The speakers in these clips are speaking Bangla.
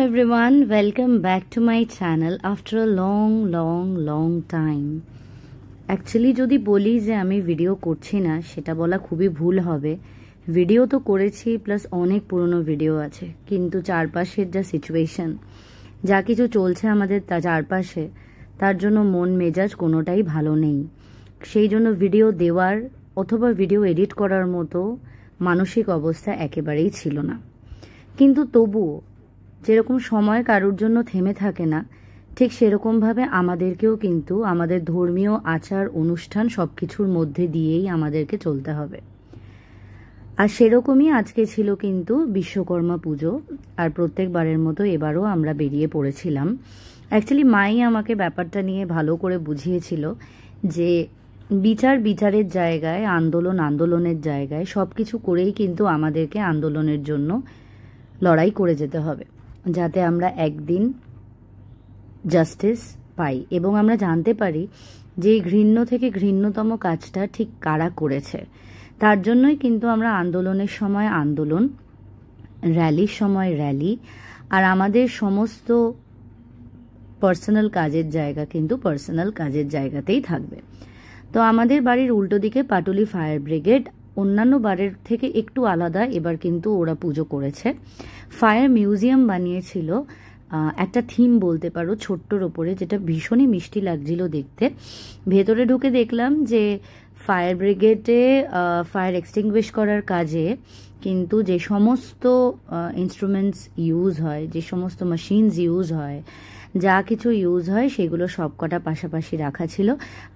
everyone, welcome back to my channel after a long time. Actually যদি বলি যে আমি ভিডিও করছি না সেটা বলা খুবই ভুল হবে। ভিডিও তো করেছি প্লাস অনেক পুরনো ভিডিও আছে, কিন্তু চারপাশের যা সিচুয়েশন, যা কিছু চলছে আমাদের চারপাশে, তার জন্য মন মেজাজ কোনোটাই ভালো নেই। সেই জন্য ভিডিও দেওয়ার অথবা ভিডিও এডিট করার মতো মানসিক অবস্থা একেবারেই ছিল না। কিন্তু তবুও যেরকম সময় কারোর জন্য থেমে থাকে না, ঠিক সেরকমভাবে আমাদেরকেও কিন্তু আমাদের ধর্মীয় আচার অনুষ্ঠান সব কিছুর মধ্যে দিয়েই আমাদেরকে চলতে হবে। আর সেরকমই আজকে ছিল কিন্তু বিশ্বকর্মা পুজো, আর প্রত্যেকবারের মতো এবারও আমরা বেরিয়ে পড়েছিলাম। অ্যাকচুয়ালি মাই আমাকে ব্যাপারটা নিয়ে ভালো করে বুঝিয়েছিল যে বিচারের জায়গায়, আন্দোলনের জায়গায় সব কিছু করেই কিন্তু আমাদেরকে আন্দোলনের জন্য লড়াই করে যেতে হবে, যাতে আমরা একদিন জাস্টিস পাই এবং আমরা জানতে পারি যে ঘৃণ্য থেকে ঘৃণ্যতম কাজটা ঠিক কারা করেছে। তার জন্যই কিন্তু আমরা আন্দোলনের সময় আন্দোলন, র্যালির সময় র্যালি, আর আমাদের সমস্ত পার্সোনাল কাজের জায়গা কিন্তু পার্সোনাল কাজের জায়গাতেই থাকবে। তো আমাদের বাড়ির উল্টো দিকে পাটুলি ফায়ার ব্রিগেড অন্যান্য বারের থেকে একটু আলাদা, এবার কিন্তু ওরা পুজো করেছে। ফায়ার মিউজিয়াম বানিয়েছিল, একটা থিম বলতে পারো ছোট্টর ওপরে, যেটা ভীষণই মিষ্টি লাগছিল দেখতে। ভেতরে ঢুকে দেখলাম যে ফায়ার ব্রিগেডে ফায়ার এক্সটিংগুইশ করার কাজে কিন্তু যে সমস্ত ইনস্ট্রুমেন্টস ইউজ হয়, যে সমস্ত মেশিনস ইউজ হয়, যা কিছু ইউজ হয় সেগুলো সবকটা পাশাপাশি রাখা ছিল,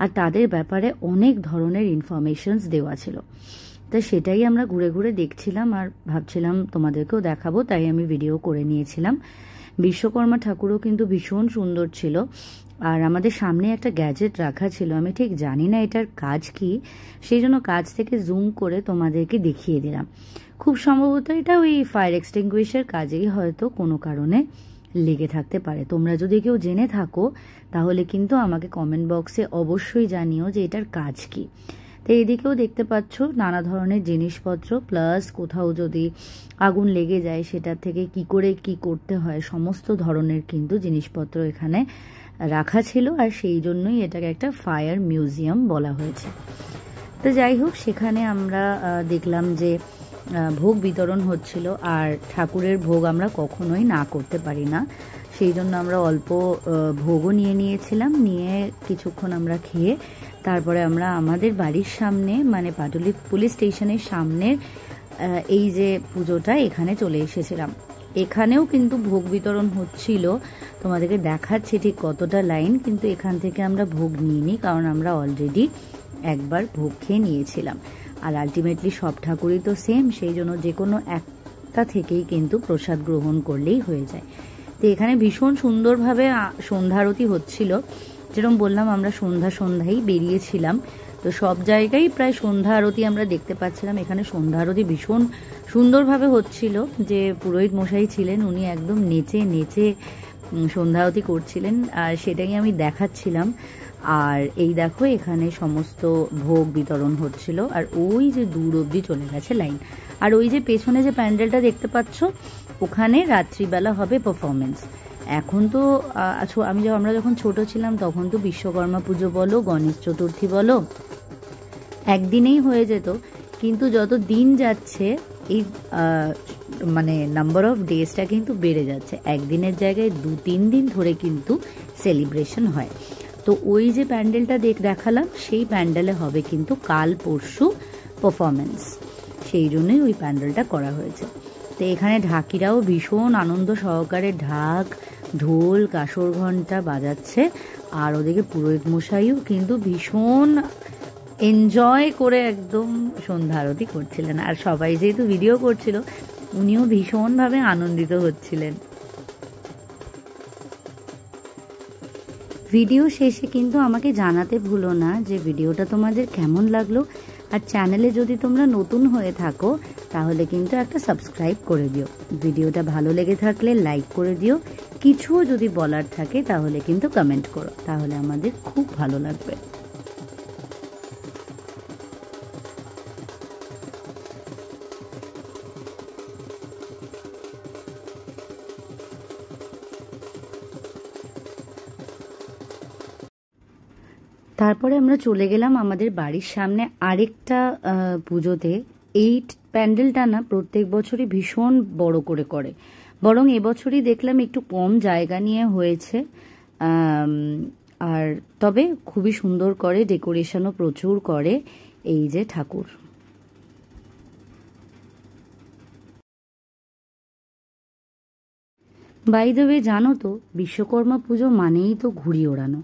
আর তাদের ব্যাপারে অনেক ধরনের ইনফরমেশনস দেওয়া ছিল। তো সেটাই আমরা ঘুরে ঘুরে দেখছিলাম আর ভাবছিলাম তোমাদেরকেও দেখাবো, তাই আমি ভিডিও করে নিয়েছিলাম। বিশ্বকর্মা ঠাকুরও কিন্তু ভীষণ সুন্দর ছিল, আর আমাদের সামনে একটা গ্যাজেট রাখা ছিল, আমি ঠিক জানি না এটার কাজ কি, সেই জন্য কাজ থেকে জুম করে তোমাদেরকে দেখিয়ে দিলাম। খুব সম্ভবত এটা ওই ফায়ার এক্সটিংগুইশের কাজেই হয়তো কোনো কারণে লেগে থাকতে পারে। তোমরা যদি কেউ জেনে থাকো তাহলে কিন্তু আমাকে কমেন্ট বক্সে অবশ্যই জানিও যে এটার কাজ কি। তো এদিকেও দেখতে পাচ্ছ নানা ধরনের জিনিসপত্র, প্লাস কোথাও যদি আগুন লেগে যায় সেটার থেকে কি করে কি করতে হয় সমস্ত ধরনের কিন্তু জিনিসপত্র এখানে রাখা ছিল, আর সেই জন্যই এটাকে একটা ফায়ার মিউজিয়াম বলা হয়েছে। তো যাই হোক, সেখানে আমরা দেখলাম যে ভোগ বিতরণ হচ্ছিল, আর ঠাকুরের ভোগ আমরা কখনোই না করতে পারি না, সেই জন্য আমরা অল্প ভোগও নিয়েছিলাম। নিয়ে কিছুক্ষণ আমরা খেয়ে তারপরে আমরা আমাদের বাড়ির সামনে, মানে পাটুলি পুলিশ স্টেশনের সামনের এই যে পুজোটা, এখানে চলে এসেছিলাম। এখানেও কিন্তু ভোগ বিতরণ হচ্ছিল, তোমাদেরকে দেখাচ্ছি ঠিক কতটা লাইন, কিন্তু এখান থেকে আমরা ভোগ নিইনি, কারণ আমরা অলরেডি একবার ভোগ খেয়ে নিয়েছিলাম। আর আলটিমেটলি সব ঠাকুরই তো সেম, সেই জন্য যে কোনো একটা থেকেই কিন্তু প্রসাদ গ্রহণ করলেই হয়ে যায়। তো এখানে ভীষণ সুন্দরভাবে সন্ধ্যা আরতি হচ্ছিল, যেরকম বললাম আমরা সন্ধ্যায় বেরিয়েছিলাম, তো সব জায়গায় প্রায় সন্ধ্যা আরতি আমরা দেখতে পাচ্ছিলাম। এখানে সন্ধ্যা আরতি ভীষণ সুন্দরভাবে হচ্ছিল, যে পুরোহিত মশাই ছিলেন উনি একদম নেচে সন্ধ্যা আরতি করছিলেন, আর সেটাই আমি দেখাচ্ছিলাম। আর এই দেখো এখানে সমস্ত ভোগ বিতরণ হচ্ছিল, আর ওই যে দূর অবধি চলে গেছে লাইন। আর ওই যে পেছনে যে প্যান্ডেলটা দেখতে পাচ্ছ, ওখানে রাত্রিবেলা হবে পারফরমেন্স। এখন তো আমরা যখন ছোট ছিলাম তখন তো বিশ্বকর্মা পুজো বলো, গণেশ চতুর্থী বলো, একদিনেই হয়ে যেত, কিন্তু যত দিন যাচ্ছে এই মানে নাম্বার অফ ডেজটা কিন্তু বেড়ে যাচ্ছে, একদিনের জায়গায় 2-3 দিন ধরে কিন্তু সেলিব্রেশন হয়। তো ওই যে প্যান্ডেলটা দেখালাম, সেই প্যান্ডেলে হবে কিন্তু কাল পরশু পারফরমেন্স, সেই জন্যই ওই প্যান্ডেলটা করা হয়েছে। তো এখানে ঢাকিরাও ভীষণ আনন্দ সহকারে ঢাক, ঢোল, কাসর ঘণ্টা বাজাচ্ছে, আর ওদিকে পুরোহিত মশাইও কিন্তু ভীষণ এনজয় করে একদম সন্ধ্যা আরতি করছিলেন, আর সবাই যেহেতু ভিডিও করছিল উনিও ভীষণভাবে আনন্দিত হচ্ছিলেন। ভিডিও শেষে কিন্তু আমাকে জানাতে ভুলো না যে ভিডিওটা তোমাদের কেমন লাগলো, আর চ্যানেলে যদি তোমরা নতুন হয়ে থাকো তাহলে কিন্তু একটা সাবস্ক্রাইব করে দিও। ভিডিওটা ভালো লেগে থাকলে লাইক করে দিও, কিছুও যদি বলার থাকে তাহলে কিন্তু কমেন্ট করো, তাহলে আমাদের খুব ভালো লাগবে। তারপরে আমরা চলে গেলাম আমাদের বাড়ির সামনে আরেকটা পুজোতে। এই প্যান্ডেলটা না প্রত্যেক বছরই ভীষণ বড় করে করে, বরং এবছরই দেখলাম একটু কম জায়গা নিয়ে হয়েছে। আর তবে খুবই সুন্দর করে, ডেকোরেশনও প্রচুর করে। এই যে ঠাকুর, বাই দ্য ওয়ে জানো তো, বিশ্বকর্মা পুজো মানেই তো ঘুড়ি ওড়ানো,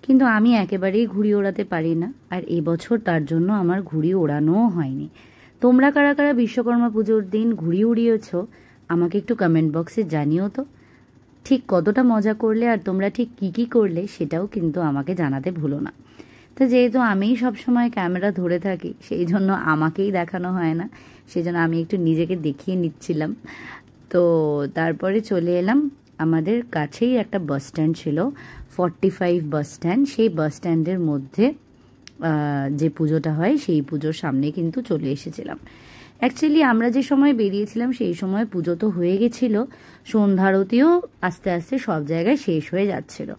কিন্তু আমি একেবারেই ঘুড়ি ওড়াতে পারি না, আর এবছর তার জন্য আমার ঘুড়ি ওড়ানোও হয়নি। তোমরা কারা কারা বিশ্বকর্মা পুজোর দিন ঘুড়ি উড়িয়েছ আমাকে একটু কমেন্ট বক্সে জানিও তো। ঠিক কতটা মজা করলে আর তোমরা ঠিক কি কি করলে সেটাও কিন্তু আমাকে জানাতে ভুলো না। তো যেহেতু আমিই সবসময় ক্যামেরা ধরে থাকি, সেই জন্য আমাকেই দেখানো হয় না, সেই জন্য আমি একটু নিজেকে দেখিয়ে নিচ্ছিলাম। তো তারপরে চলে এলাম, আমাদের কাছেই একটা বাস স্ট্যান্ড ছিল, 45 বাস স্ট্যান্ড। সেই বাস স্ট্যান্ডের মধ্যে যে পুজোটা হয় সেই পুজোর সামনে কিন্তু চলে এসেছিলাম। অ্যাকচুয়ালি আমরা যে সময় বেরিয়েছিলাম সেই সময় পুজো তো হয়ে গেছিলো, সন্ধ্যারতিও আস্তে আস্তে সব জায়গায় শেষ হয়ে যাচ্ছিল,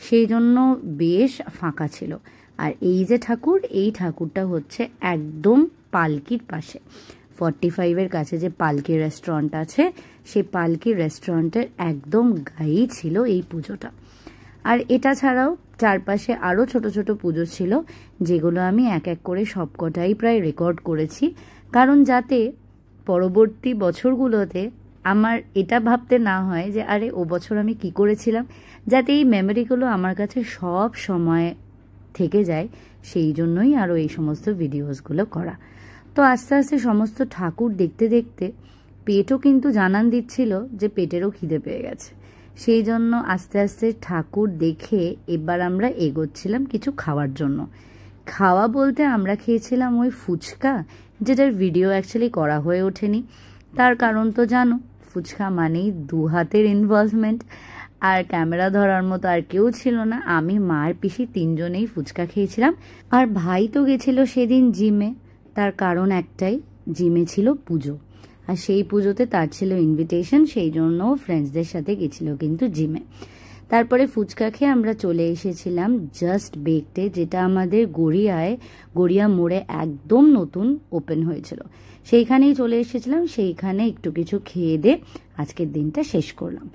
সেই জন্য বেশ ফাঁকা ছিল। আর এই যে ঠাকুর, এই ঠাকুরটা হচ্ছে একদম পালকির পাশে, 45-এর কাছে যে পালকি রেস্টুরেন্ট আছে, সেই পালকি রেস্টুরেন্টের একদম গায়েই ছিল এই পুজোটা। আর এটা ছাড়াও চারপাশে আরও ছোট ছোট পুজো ছিল, যেগুলো আমি এক এক করে সবকটাই প্রায় রেকর্ড করেছি, কারণ যাতে পরবর্তী বছরগুলোতে আমার এটা ভাবতে না হয় যে আরে ও বছর আমি কি করেছিলাম, যাতে এই মেমোরিগুলো আমার কাছে সব সময় থেকে যায়, সেই জন্যই আরও এই সমস্ত ভিডিওসগুলো করা। তো আস্তে আস্তে সমস্ত ঠাকুর দেখতে দেখতে পেটও কিন্তু জানান দিচ্ছিল যে পেটেরও খিদে পেয়ে গেছে, সেই জন্য আস্তে আস্তে ঠাকুর দেখে এবার আমরা এগোচ্ছিলাম কিছু খাওয়ার জন্য। খাওয়া বলতে আমরা খেয়েছিলাম ওই ফুচকা, যেটার ভিডিও অ্যাকচুয়ালি করা হয়ে ওঠেনি, তার কারণ তো জানো, ফুচকা মানেই 2 হাতের ইনভলভমেন্ট, আর ক্যামেরা ধরার মতো আর কেউ ছিল না। আমি, মার, পিসি 3 জনেই ফুচকা খেয়েছিলাম। আর ভাই তো গেছিল সেদিন জিমে, তার কারণ একটাই, জিমে ছিল পুজো, আর সেই পুজোতে তার ছিল ইনভিটেশন, সেই জন্য ফ্রেন্ডসদের সাথে গেছিল কিন্তু জিমে। তারপরে ফুচকা খেয়ে আমরা চলে এসেছিলাম জাস্ট বেকডে, যেটা আমাদের গড়িয়া মোড়ে একদম নতুন ওপেন হয়েছিল, সেইখানেই চলে এসেছিলাম। সেইখানে একটু কিছু খেয়ে দিয়ে আজকের দিনটা শেষ করলাম।